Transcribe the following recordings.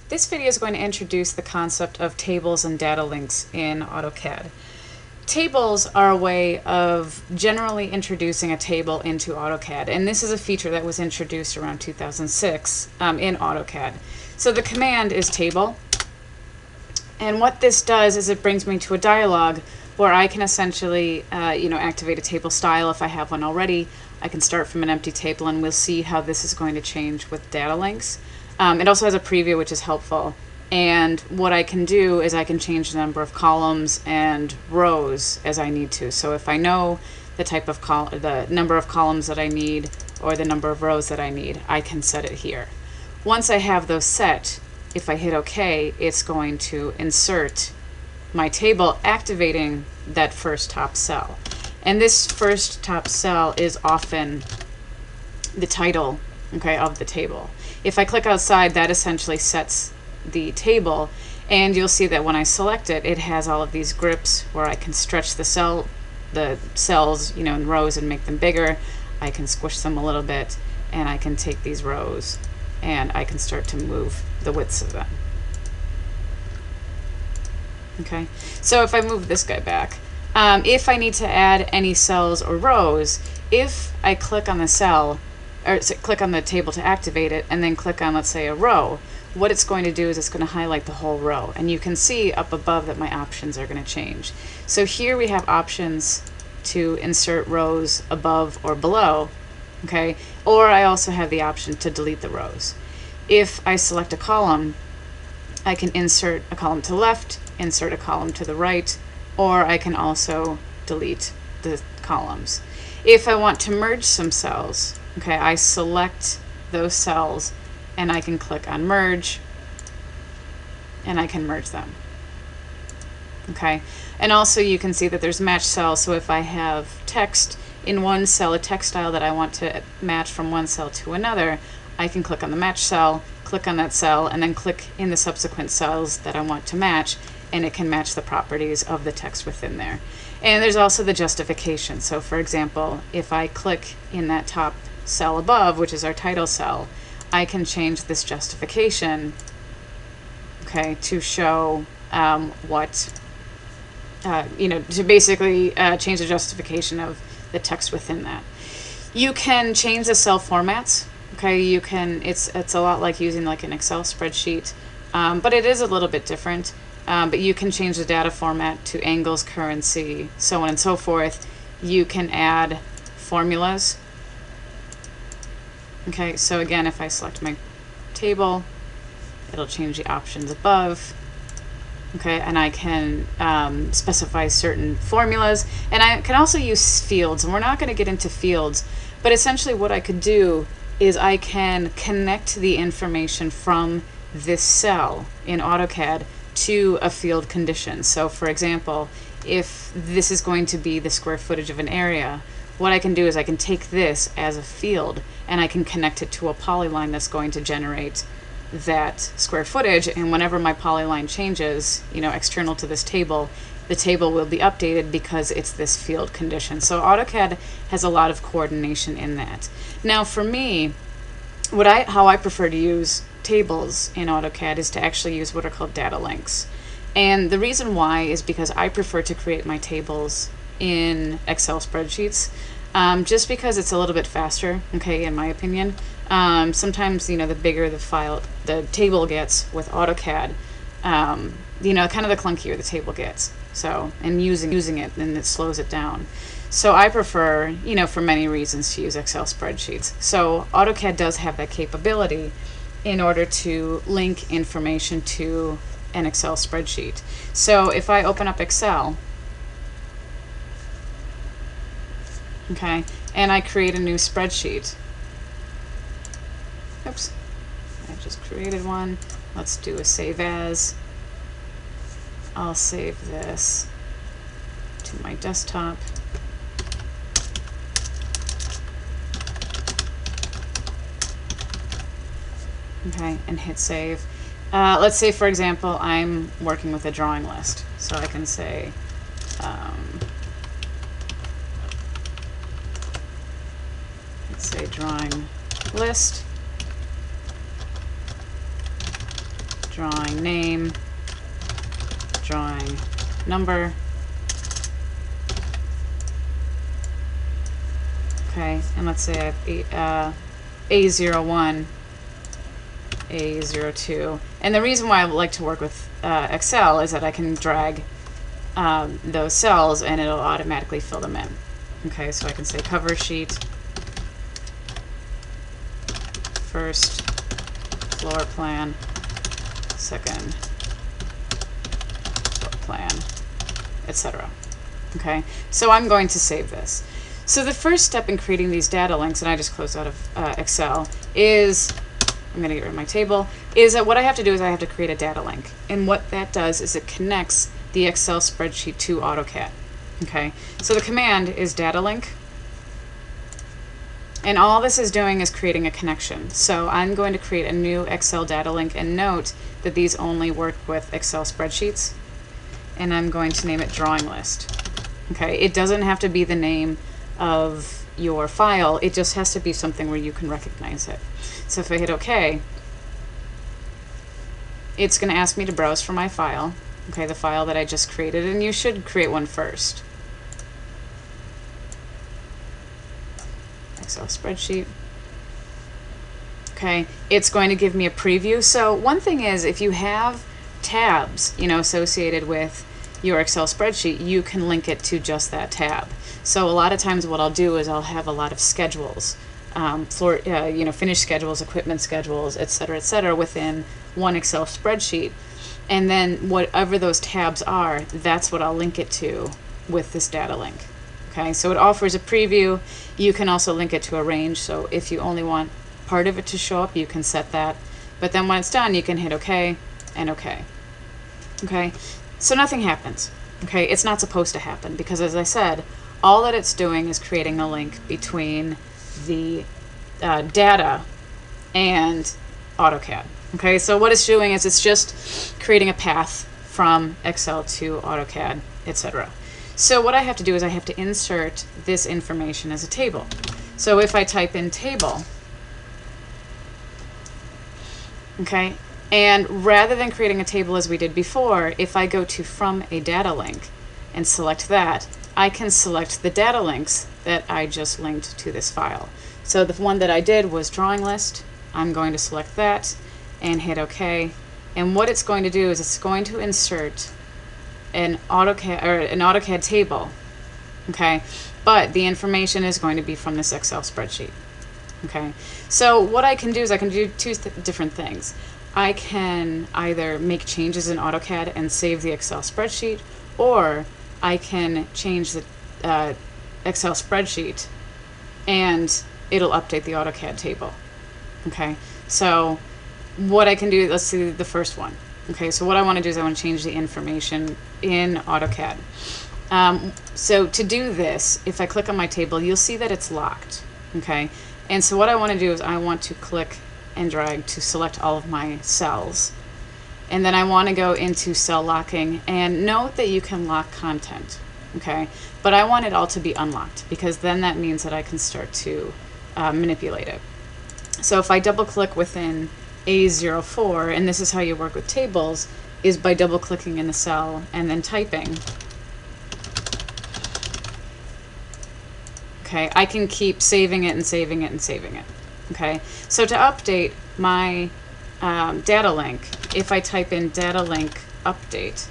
This video is going to introduce the concept of tables and data links in AutoCAD. Tables are a way of generally introducing a table into AutoCAD, and this is a feature that was introduced around 2006 in AutoCAD. So the command is table, and what this does is it brings me to a dialog where I can essentially activate a table style if I have one already. I can start from an empty table, and we'll see how this is going to change with data links. It also has a preview, which is helpful. And what I can do is I can change the number of columns and rows as I need to. So if I know the type of the number of columns that I need or the number of rows that I need, I can set it here. Once I have those set, if I hit OK, it's going to insert my table, activating that first top cell. And this first top cell is often the title, of the table. If I click outside, that essentially sets the table, and you'll see that when I select it, it has all of these grips where I can stretch the cells, in rows and make them bigger. I can squish them a little bit, and I can take these rows and I can start to move the widths of them. Okay, so if I move this guy back, if I need to add any cells or rows, if I click on the cell, or click on the table to activate it, and then click on, let's say, a row, what it's going to do is it's going to highlight the whole row. And you can see up above that my options are going to change. So here we have options to insert rows above or below, okay? Or I also have the option to delete the rows. If I select a column, I can insert a column to the left, insert a column to the right, or I can also delete the columns. If I want to merge some cells, okay, I select those cells and I can click on merge and I can merge them. Okay, and also you can see that there's match cells, so if I have text in one cell, a text style that I want to match from one cell to another, I can click on the match cell, click on that cell, and then click in the subsequent cells that I want to match, and it can match the properties of the text within there. And there's also the justification. So for example, if I click in that top cell above, which is our title cell, I can change this justification, okay, to show to basically change the justification of the text within that. You can change the cell formats. Okay, you can. It's a lot like using like an Excel spreadsheet, but it is a little bit different. But you can change the data format to angles, currency, so on and so forth. You can add formulas. Okay, so again, if I select my table, it'll change the options above. Okay, and I can specify certain formulas, and I can also use fields, and we're not going to get into fields, but essentially what I could do is I can connect the information from this cell in AutoCAD to a field condition. So for example, if this is going to be the square footage of an area, what I can do is I can take this as a field and I can connect it to a polyline that's going to generate that square footage, and whenever my polyline changes, external to this table, the table will be updated because it's this field condition. So AutoCAD has a lot of coordination in that. Now for me, how I prefer to use tables in AutoCAD is to actually use what are called data links. And the reason why is because I prefer to create my tables in Excel spreadsheets, just because it's a little bit faster, okay, in my opinion. Sometimes, the bigger the table gets with AutoCAD, kind of the clunkier the table gets. So, and using it, then it slows it down. So I prefer, for many reasons, to use Excel spreadsheets. So AutoCAD does have that capability in order to link information to an Excel spreadsheet. So if I open up Excel, okay, and I create a new spreadsheet. Oops, I just created one. Let's do a save as. I'll save this to my desktop. Okay, and hit save. Let's say, for example, I'm working with a drawing list. So I can say, let's say drawing list. drawing name, drawing number. Okay, and let's say I have A01, A02. And the reason why I like to work with Excel is that I can drag those cells and it'll automatically fill them in. Okay, so I can say cover sheet, first floor plan, second floor plan, etc. Okay, so I'm going to save this. So the first step in creating these data links, and I just closed out of Excel, is, I'm going to get rid of my table, is that what I have to do is I have to create a data link. And what that does is it connects the Excel spreadsheet to AutoCAD. Okay, so the command is data link. And all this is doing is creating a connection. So I'm going to create a new Excel data link and note that these only work with Excel spreadsheets. And I'm going to name it drawing list. Okay, it doesn't have to be the name of your file, it just has to be something where you can recognize it. So if I hit OK, it's going to ask me to browse for my file, okay, the file that I just created, and you should create one first. Excel spreadsheet. Okay, it's going to give me a preview. So one thing is, if you have tabs, associated with your Excel spreadsheet, you can link it to just that tab. So a lot of times what I'll do is I'll have a lot of schedules, finished schedules, equipment schedules, etc., within one Excel spreadsheet. And then whatever those tabs are, that's what I'll link it to with this data link. Okay, so it offers a preview. You can also link it to a range. So if you only want part of it to show up, you can set that. But then when it's done, you can hit OK and OK. Okay, so nothing happens. Okay, it's not supposed to happen because, as I said, all that it's doing is creating a link between the data and AutoCAD. Okay, so what it's doing is it's just creating a path from Excel to AutoCAD, etc. So what I have to do is I have to insert this information as a table. So if I type in table, okay, and rather than creating a table as we did before, if I go to from a data link and select that, I can select the data links that I just linked to this file. So the one that I did was drawing list. I'm going to select that and hit OK. And what it's going to do is it's going to insert an AutoCAD table. Okay, but the information is going to be from this Excel spreadsheet. Okay, so what I can do is I can do two different things. I can either make changes in AutoCAD and save the Excel spreadsheet, or I can change the Excel spreadsheet and it'll update the AutoCAD table. Okay, so what I can do, let's see the first one. Okay, so what I want to do is I want to change the information in AutoCAD. So to do this, if I click on my table, you'll see that it's locked. Okay, and so what I want to do is I want to click and drag to select all of my cells. And then I want to go into cell locking, and note that you can lock content, okay? But I want it all to be unlocked because then that means that I can start to manipulate it. So if I double click within A04, and this is how you work with tables, is by double clicking in the cell and then typing. Okay, I can keep saving it and saving it and saving it. Okay, so to update my data link, if I type in data link update,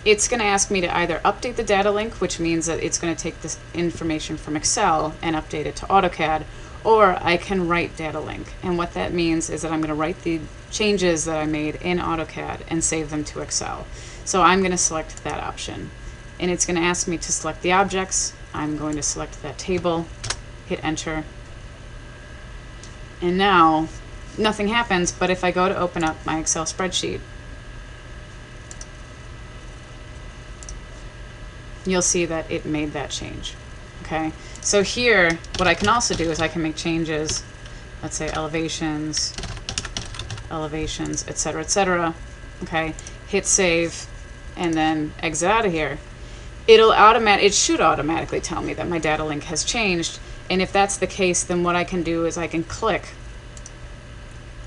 it's going to ask me to either update the data link, which means that it's going to take this information from Excel and update it to AutoCAD, or I can write data link. And what that means is that I'm going to write the changes that I made in AutoCAD and save them to Excel. So I'm going to select that option. And it's going to ask me to select the objects. I'm going to select that table, hit enter. And now nothing happens, but if I go to open up my Excel spreadsheet, you'll see that it made that change. Okay, so here what I can also do is I can make changes, let's say elevations, etc. Okay, hit save and then exit out of here. It should automatically tell me that my data link has changed, and if that's the case, then what I can do is I can click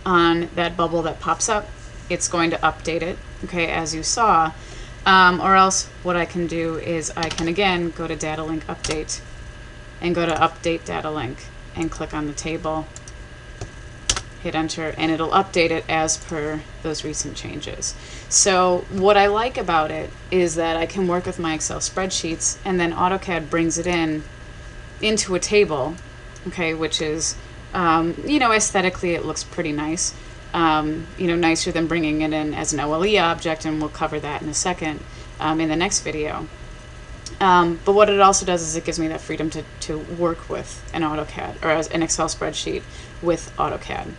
on that bubble that pops up it's going to update it, okay, as you saw. Or else what I can do is I can again go to Data Link Update and go to Update Data Link and click on the table, hit enter, and it'll update it as per those recent changes. So what I like about it is that I can work with my Excel spreadsheets, and then AutoCAD brings it into a table, okay, which is, you know, aesthetically it looks pretty nice. You know, nicer than bringing it in as an OLE object, and we'll cover that in a second in the next video. But what it also does is it gives me that freedom to work with an AutoCAD, or as an Excel spreadsheet with AutoCAD.